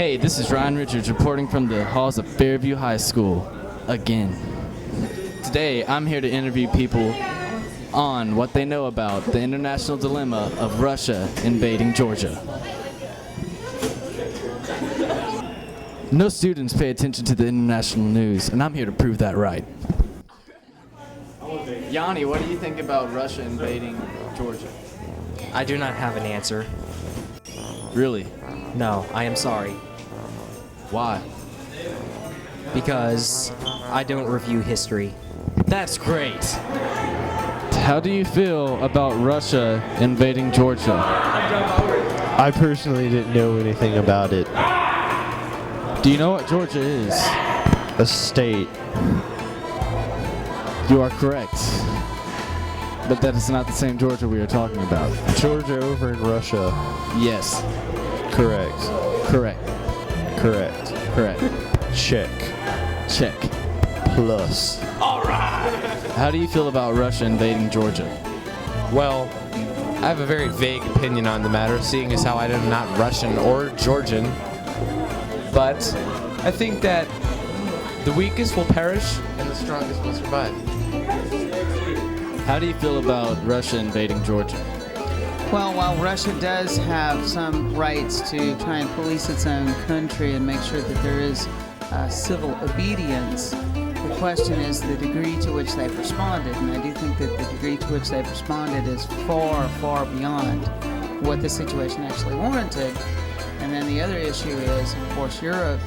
Hey, this is Ryan Richards reporting from the halls of Fairview High School again. Today, I'm here to interview people on what they know about the international dilemma of Russia invading Georgia. No students pay attention to the international news, and I'm here to prove that right. Yanni, what do you think about Russia invading Georgia? I do not have an answer. Really? No, I am sorry. Why? Because I don't review history. That's great. How do you feel about Russia invading Georgia? I personally didn't know anything about it. Do you know what Georgia is? A state. You are correct. But that is not the same Georgia we are talking about. Georgia over in Russia. Yes. Correct. Correct. Correct. Correct. Check. Check. Plus. How do you feel about Russia invading Georgia? Well, I have a very vague opinion on the matter, seeing as how I am not Russian or Georgian. But I think that the weakest will perish and the strongest will survive. How do you feel about Russia invading Georgia? Well, while Russia does have some rights to try and police its own country and make sure that there is civil obedience, the question is the degree to which they've responded. And I do think that the degree to which they've responded is far, far beyond what the situation actually warranted. And then the other issue is, of course, Europe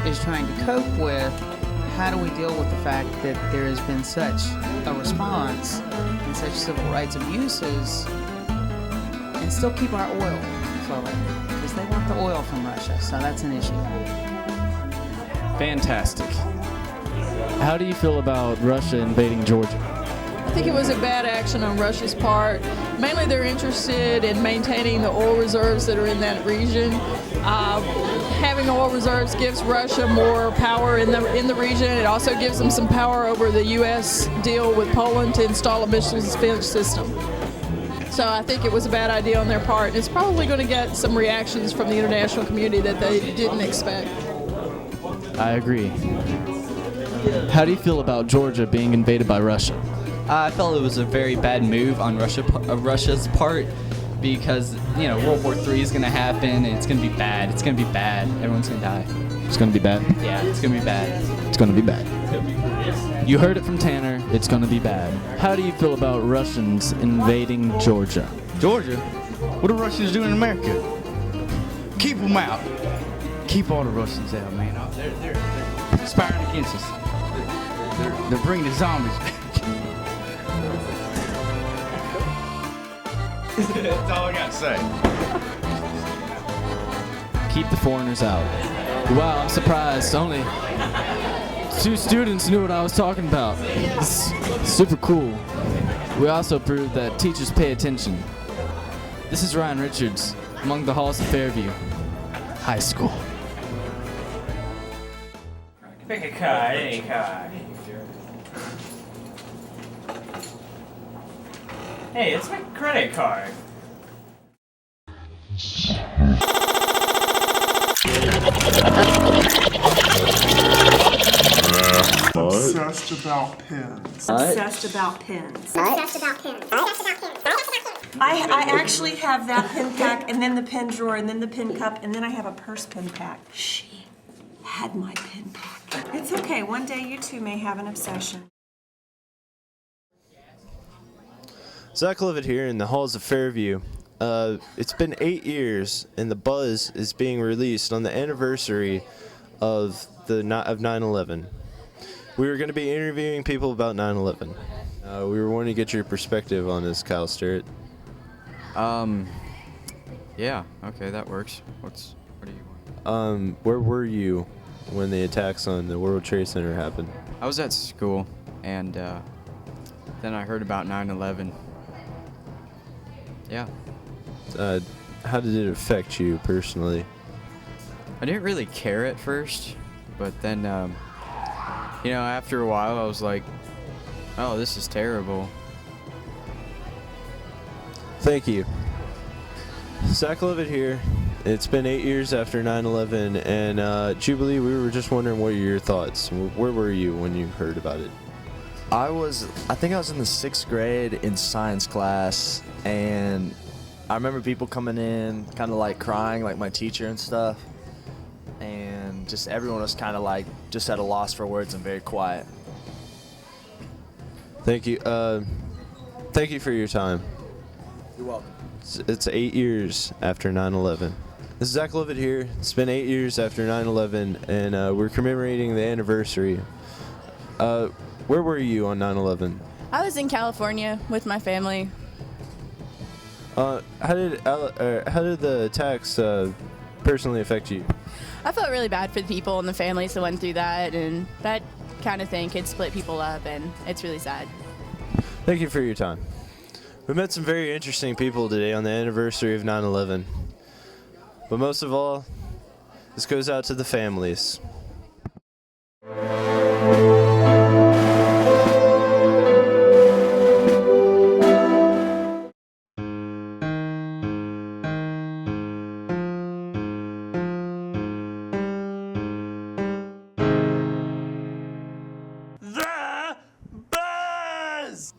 is trying to cope with how do we deal with the fact that there has been such a response and such civil rights abuses and still keep our oil flowing, because they want the oil from Russia, so that's an issue. Fantastic. How do you feel about Russia invading Georgia? I think it was a bad action on Russia's part. Mainly they're interested in maintaining the oil reserves that are in that region. Having oil reserves gives Russia more power in the region. It also gives them some power over the U.S. deal with Poland to install a missile defense system. So I think it was a bad idea on their part. And it's probably going to get some reactions from the international community that they didn't expect. I agree. How do you feel about Georgia being invaded by Russia? I felt it was a very bad move on Russia's part, because, you know, World War III is going to happen, and it's going to be bad. It's going to be bad. Everyone's going to die. It's going to be bad? Yeah, it's going to be bad. It's going to be bad. You heard it from Tanner. It's going to be bad. How do you feel about Russians invading Georgia? Georgia? What are Russians doing in America? Keep them out. Keep all the Russians out, man. They're conspiring against us. They're bringing the zombies back. That's all I got to say. Keep the foreigners out. Wow, I'm surprised. Only 2 students knew what I was talking about. It's super cool. We also proved that teachers pay attention. This is Ryan Richards, among the halls of Fairview High School. Pick a card, any card. Hey, it's my credit card. Obsessed about pens. Obsessed about pens. Obsessed about pens. I actually have that pen pack, and then the pen drawer, and then the pen cup, and then I have a purse pen pack. She had my pen pack. It's okay. One day you two may have an obsession. Zach Levitt here in the halls of Fairview. It's been 8 years, and the Buzz is being released on the anniversary of 9/11. We were going to be interviewing people about 9/11. We were wanting to get your perspective on this, Kyle Sterrett. Yeah, okay, that works. What do you want? Where were you when the attacks on the World Trade Center happened? I was at school, and then I heard about 9/11. Yeah. How did it affect you personally? I didn't really care at first, but then, after a while I was like, oh, this is terrible. Thank you. Zach Levitt here It's been 8 years after 9/11, and Jubilee, we were just wondering what are your thoughts? Where were you when you heard about it? I think I was in the 6th grade in science class, and I remember people coming in kind of like crying, like my teacher and stuff, and just everyone was kind of like just at a loss for words and very quiet. Thank you. Thank you for your time. You're welcome. It's 8 years after 9/11. This is Zach Lovett here. It's been 8 years after 9/11, and we're commemorating the anniversary. Where were you on 9/11? I was in California with my family. How did the attacks personally affect you? I felt really bad for the people and the families that went through that, and that kind of thing could split people up, and it's really sad. Thank you for your time. We met some very interesting people today on the anniversary of 9/11. But most of all, this goes out to the families. The Buzz!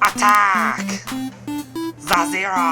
Attack! Zazera!